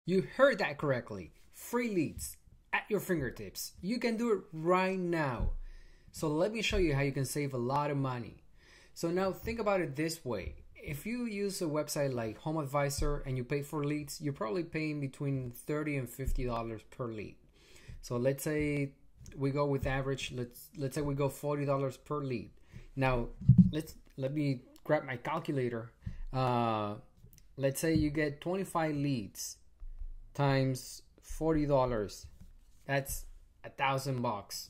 You heard that correctly. Free leads at your fingertips. You can do it right now. So let me show you how you can save a lot of money. So now think about it this way. If you use a website like HomeAdvisor and you pay for leads, you're probably paying between $30 and $50 per lead. So let's say we go with average, let's say we go $40 per lead. Now let me grab my calculator. Let's say you get 25 leads times $40. That's $1,000.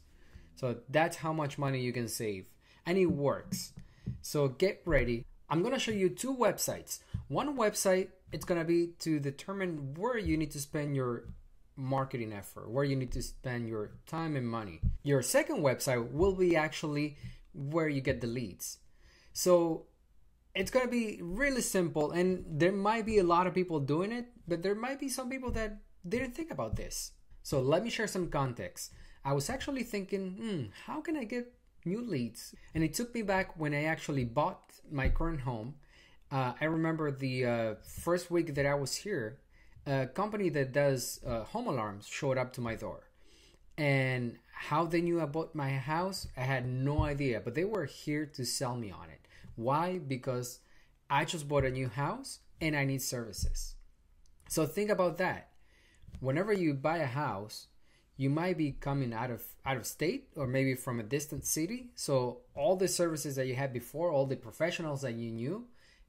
So that's how much money you can save, and it works. So get ready. I'm gonna show you two websites. One website, it's gonna be to determine where you need to spend your marketing effort, where you need to spend your time and money. Your second website will be actually where you get the leads. So it's gonna be really simple, and there might be a lot of people doing it, but there might be some people that didn't think about this. So let me share some context. I was actually thinking, how can I get new leads? And it took me back when I actually bought my current home. I remember the first week that I was here, a company that does home alarms showed up to my door. And how they knew about my house, I had no idea, but they were here to sell me on it. Why? Because I just bought a new house and I need services. So think about that. Whenever you buy a house, you might be coming out of state or maybe from a distant city. So all the services that you had before, all the professionals that you knew,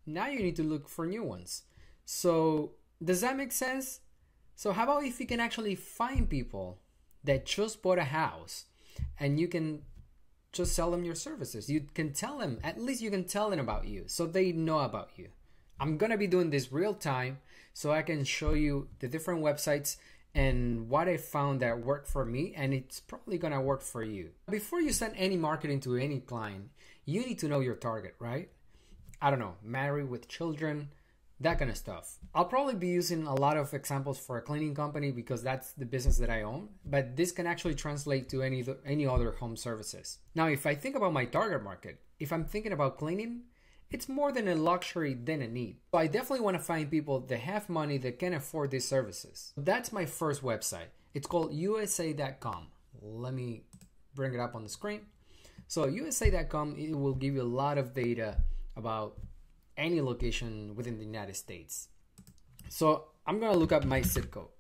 now you need to look for new ones. So does that make sense? So how about if you can actually find people that just bought a house and you can just sell them your services? You can tell them, at least you can tell them about you so they know about you. I'm gonna be doing this real time so I can show you the different websites and what I found that worked for me, and it's probably gonna work for you. Before you send any marketing to any client, you need to know your target, right? I don't know, married with children, that kind of stuff. I'll probably be using a lot of examples for a cleaning company because that's the business that I own, but this can actually translate to any other home services. Now, if I think about my target market, if I'm thinking about cleaning, it's more than a luxury than a need. So I definitely want to find people that have money that can afford these services. That's my first website. It's called USA.com. Let me bring it up on the screen. So USA.com, it will give you a lot of data about any location within the United States. So I'm gonna look up my zip code.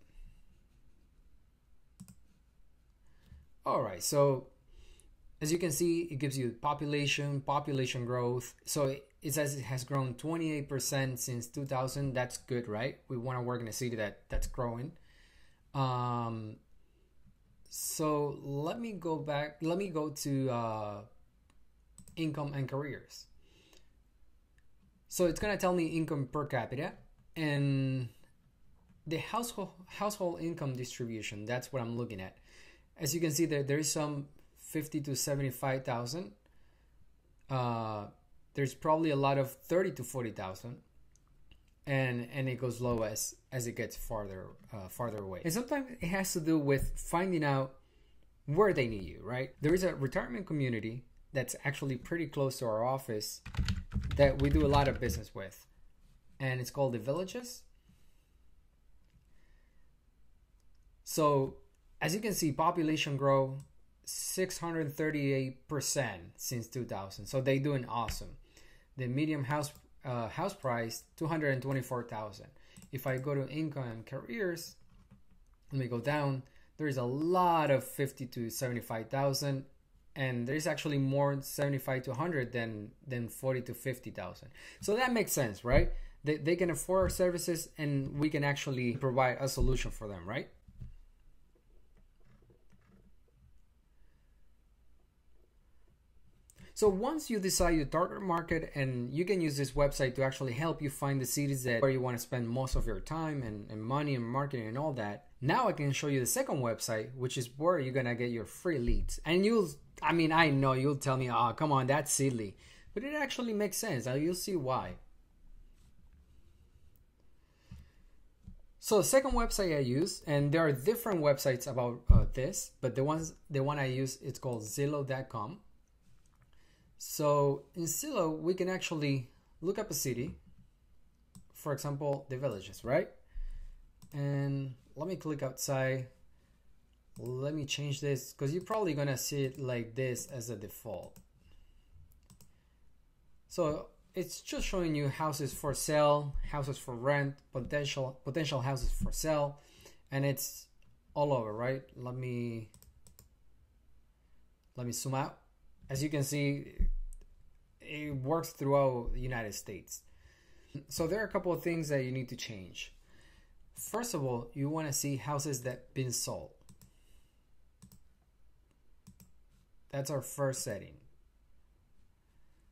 All right, so as you can see, it gives you population growth. So it says it has grown 28% since 2000. That's good, right? We want to work in a city that's growing. So let me go back. Let me go to income and careers. So it's gonna tell me income per capita and the household income distribution. That's what I'm looking at. As you can see, there is some 50 to 75,000. There's probably a lot of 30 to 40,000, and it goes low as it gets farther away. And sometimes it has to do with finding out where they need you, right? There is a retirement community that's actually pretty close to our office that we do a lot of business with, and it's called The Villages. So as you can see, population grow 638% since 2000. So they're doing awesome. The median house price, 224,000. If I go to income and careers, let me go down. There is a lot of 50 to 75,000, and there's actually more 75 to 100 than 40 to 50,000. So that makes sense, right? They can afford our services, and we can actually provide a solution for them, right? So once you decide your target market, and you can use this website to actually help you find the cities where you want to spend most of your time and money and marketing and all that. Now I can show you the second website, which is where you're gonna get your free leads. And I know you'll tell me, oh, come on, that's silly. But it actually makes sense. You'll see why. So the second website I use, and there are different websites about this, but the one I use, it's called Zillow.com. So in Zillow, we can actually look up a city, for example, The Villages, right? And let me click outside. Let me change this because you're probably gonna see it like this as a default. So it's just showing you houses for sale, houses for rent, potential houses for sale, and it's all over, right? Let me zoom out. As you can see, it works throughout the United States. So there are a couple of things that you need to change. First of all, you want to see houses that have been sold. That's our first setting.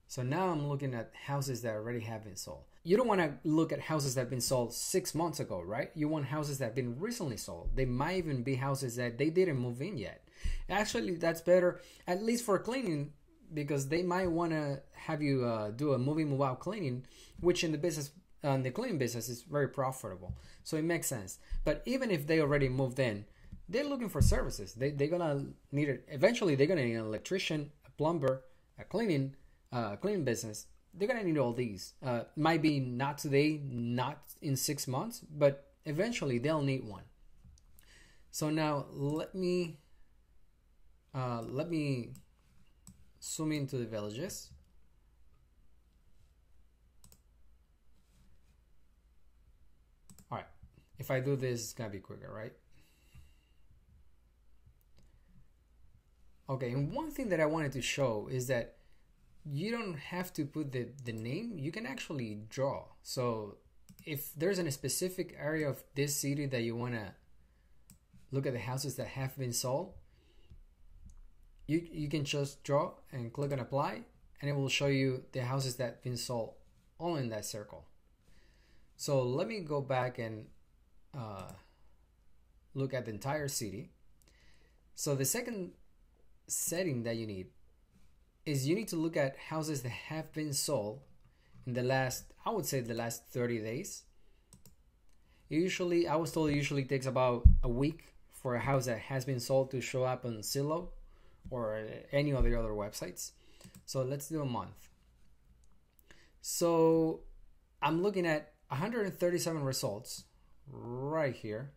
So now I'm looking at houses that already have been sold. You don't want to look at houses that have been sold 6 months ago, right? You want houses that have been recently sold. They might even be houses that they didn't move in yet. Actually, that's better, at least for cleaning, because they might want to have you do a move out cleaning, which in the business, the cleaning business, is very profitable. So it makes sense. But even if they already moved in, they're looking for services. They're gonna need it. Eventually, they're gonna need an electrician, a plumber, a cleaning business. They're gonna need all these. Might be not today, not in 6 months, but eventually they'll need one. So now let me zoom into the villages. All right, if I do this, it's gonna be quicker, right? Okay, and one thing that I wanted to show is that you don't have to put the name. You can actually draw. So if there's a specific area of this city that you want to look at the houses that have been sold, you can just draw and click on apply, and it will show you the houses that have been sold all in that circle. So let me go back and look at the entire city. So the second setting that you need is you need to look at houses that have been sold in the last, I would say, the last 30 days. Usually, I was told it usually takes about a week for a house that has been sold to show up on Zillow or any of the other websites. So let's do a month. So I'm looking at 137 results right here.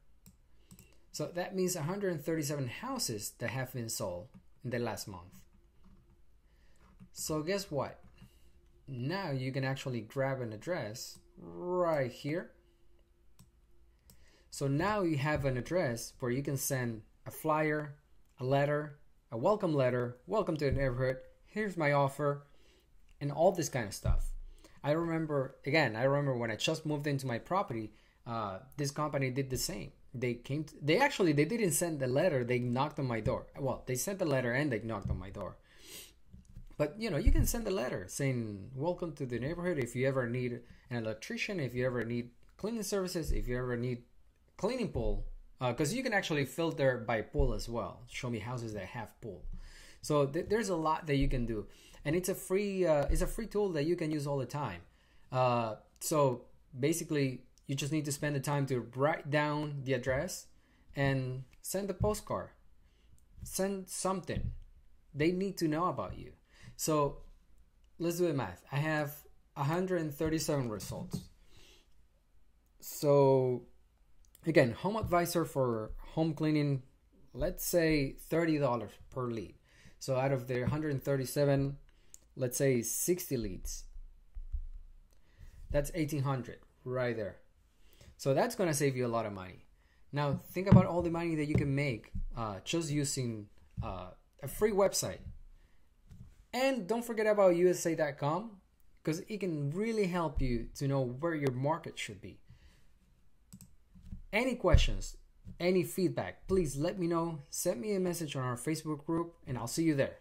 So that means 137 houses that have been sold in the last month. So guess what? Now you can actually grab an address right here. So now you have an address where you can send a flyer, a letter, a welcome letter, welcome to the neighborhood, here's my offer, and all this kind of stuff. I remember when I just moved into my property, this company did the same. They didn't send the letter, they knocked on my door. Well, they sent the letter and they knocked on my door. But you can send a letter saying welcome to the neighborhood. If you ever need an electrician, if you ever need cleaning services, if you ever need cleaning pool, because you can actually filter by pool as well. Show me houses that have pool. So there's a lot that you can do, and it's a free tool that you can use all the time. So basically, you just need to spend the time to write down the address and send a postcard. Send something. They need to know about you. So let's do the math. I have 137 results. So again, Home Advisor for home cleaning, let's say $30 per lead. So out of the 137, let's say 60 leads. That's 1,800 right there. So that's going to save you a lot of money. Now think about all the money that you can make just using a free website. And don't forget about USA.com, because it can really help you to know where your market should be. Any questions, any feedback, please let me know. Send me a message on our Facebook group, and I'll see you there.